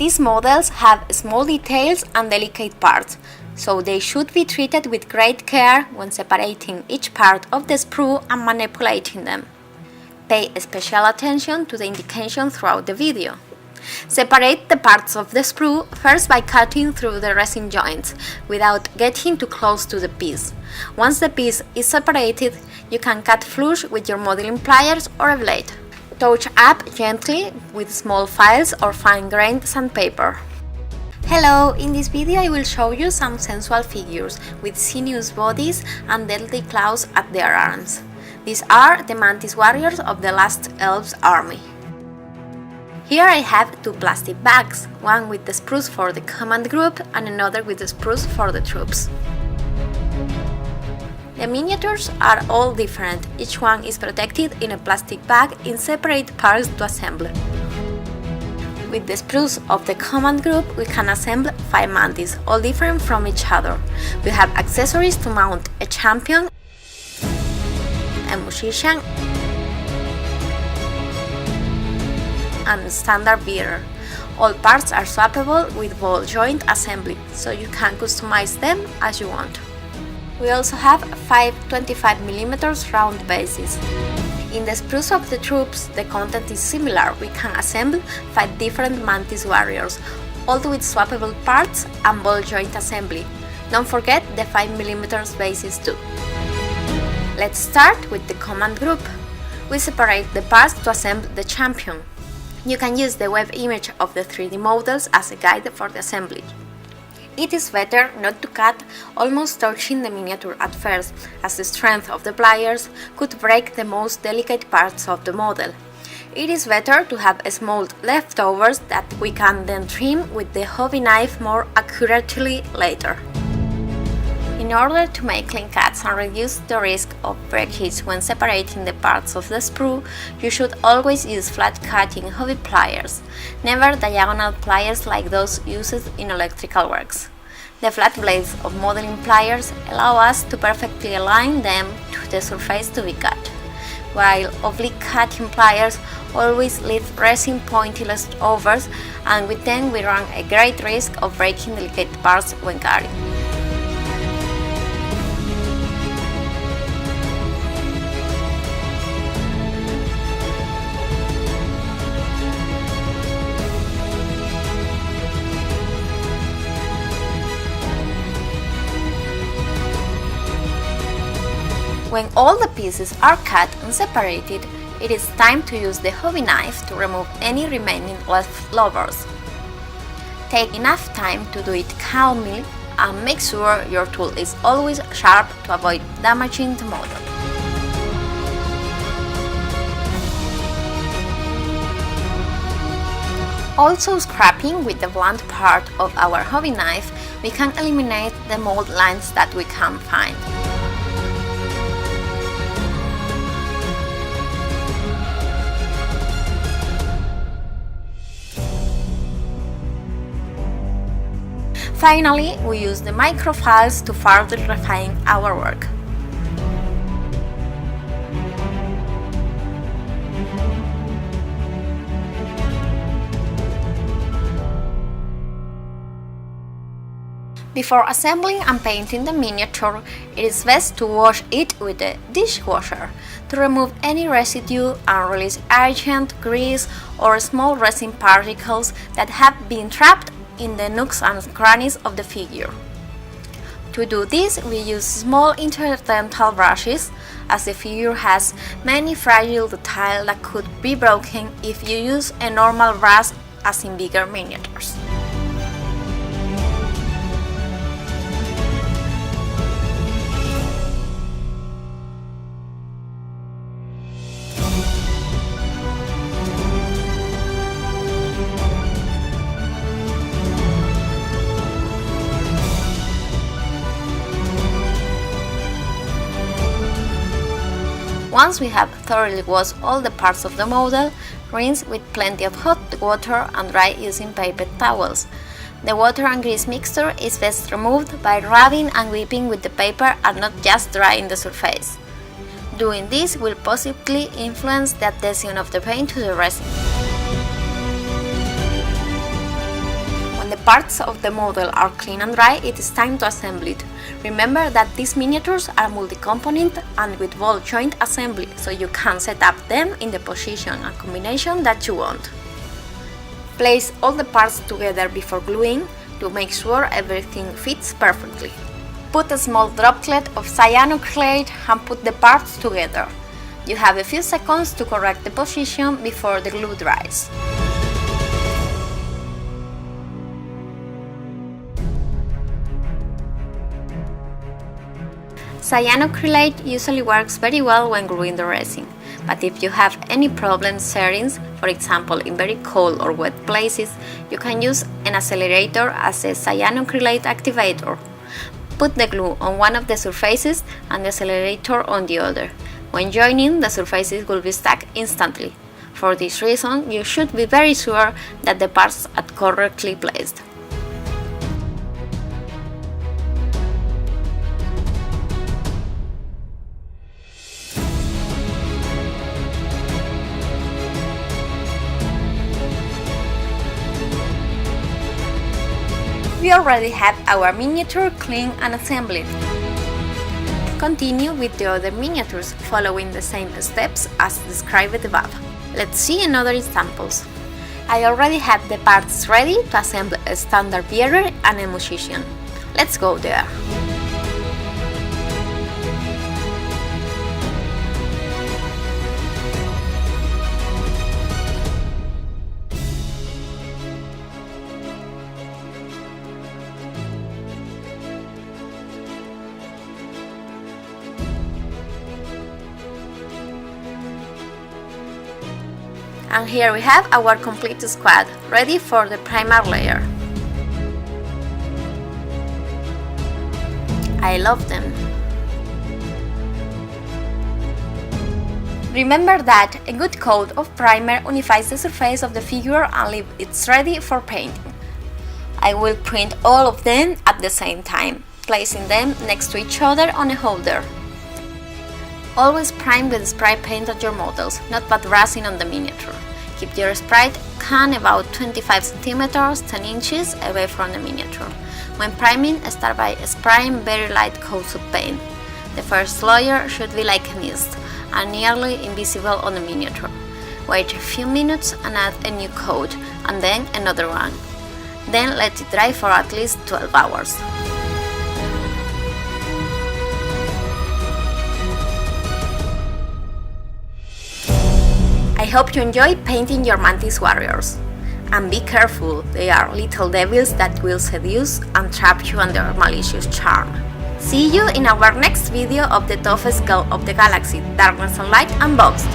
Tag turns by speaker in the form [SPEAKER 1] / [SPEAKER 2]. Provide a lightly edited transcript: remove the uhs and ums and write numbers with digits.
[SPEAKER 1] These models have small details and delicate parts, so they should be treated with great care when separating each part of the sprue and manipulating them. Pay special attention to the indication throughout the video. Separate the parts of the sprue first by cutting through the resin joints without getting too close to the piece. Once the piece is separated, you can cut flush with your modeling pliers or a blade. Touch up gently with small files or fine-grained sandpaper. Hello, in this video I will show you some sensual figures with sinuous bodies and deadly claws at their arms. These are the Mantis Warriors of the Last Elves army. Here I have two plastic bags, one with the sprues for the command group and another with the sprues for the troops. The miniatures are all different, each one is protected in a plastic bag in separate parts to assemble. With the sprues of the command group we can assemble 5 mantis, all different from each other. We have accessories to mount a champion, a musician, and standard bearer. All parts are swappable with ball joint assembly, so you can customize them as you want. We also have 5 25mm round bases. In the sprues of the troops, the content is similar. We can assemble 5 different Mantis Warriors, all with swappable parts and ball joint assembly. Don't forget the 5mm bases too. Let's start with the command group. We separate the parts to assemble the champion. You can use the web image of the 3D models as a guide for the assembly. It is better not to cut almost touching the miniature at first, as the strength of the pliers could break the most delicate parts of the model. It is better to have small leftovers that we can then trim with the hobby knife more accurately later. In order to make clean cuts and reduce the risk of breakage when separating the parts of the sprue, you should always use flat cutting hobby pliers, never diagonal pliers like those used in electrical works. The flat blades of modeling pliers allow us to perfectly align them to the surface to be cut, while oblique cutting pliers always leave resin pointy leftovers, and with them we run a great risk of breaking delicate parts when cutting. When all the pieces are cut and separated, it is time to use the hobby knife to remove any remaining leftovers. Take enough time to do it calmly and make sure your tool is always sharp to avoid damaging the model. Also scraping with the blunt part of our hobby knife, we can eliminate the mold lines that we can find. Finally, we use the microfiles to further refine our work. Before assembling and painting the miniature, it is best to wash it with a dishwasher to remove any residue and release agent, grease, or small resin particles that have been trapped in the nooks and crannies of the figure. To do this, we use small interdental brushes, as the figure has many fragile details that could be broken if you use a normal brush as in bigger miniatures. Once we have thoroughly washed all the parts of the model, rinse with plenty of hot water and dry using paper towels. The water and grease mixture is best removed by rubbing and whipping with the paper and not just drying the surface. Doing this will positively influence the adhesion of the paint to the resin. parts of the model are clean and dry, it is time to assemble it. Remember that these miniatures are multi-component and with ball joint assembly, so you can set up them in the position and combination that you want. Place all the parts together before gluing to make sure everything fits perfectly. Put a small droplet of cyanoacrylate and put the parts together. You have a few seconds to correct the position before the glue dries. Cyanoacrylate usually works very well when gluing the resin, but if you have any problem settings, for example in very cold or wet places, you can use an accelerator as a cyanoacrylate activator. Put the glue on one of the surfaces and the accelerator on the other. When joining, the surfaces will be stuck instantly. For this reason, you should be very sure that the parts are correctly placed. We already have our miniature clean and assembled. Continue with the other miniatures, following the same steps as described above. Let's see another examples. I already have the parts ready to assemble a standard bearer and a musician. Let's go there. And here we have our complete squad, ready for the primer layer. I love them. Remember that a good coat of primer unifies the surface of the figure and leaves it ready for painting. I will print all of them at the same time, placing them next to each other on a holder. Always prime with spray paint on your models, not put resin on the miniature. Keep your sprite can about 25 cm 10 inches away from the miniature. When priming, start by spraying very light coats of paint. The first layer should be like a mist and nearly invisible on the miniature. Wait a few minutes and add a new coat, and then another one. Then let it dry for at least 12 hours. I hope you enjoy painting your Mantis Warriors. And be careful, they are little devils that will seduce and trap you under malicious charm. See you in our next video of the toughest girl of the galaxy, Darkness and Light Unboxed.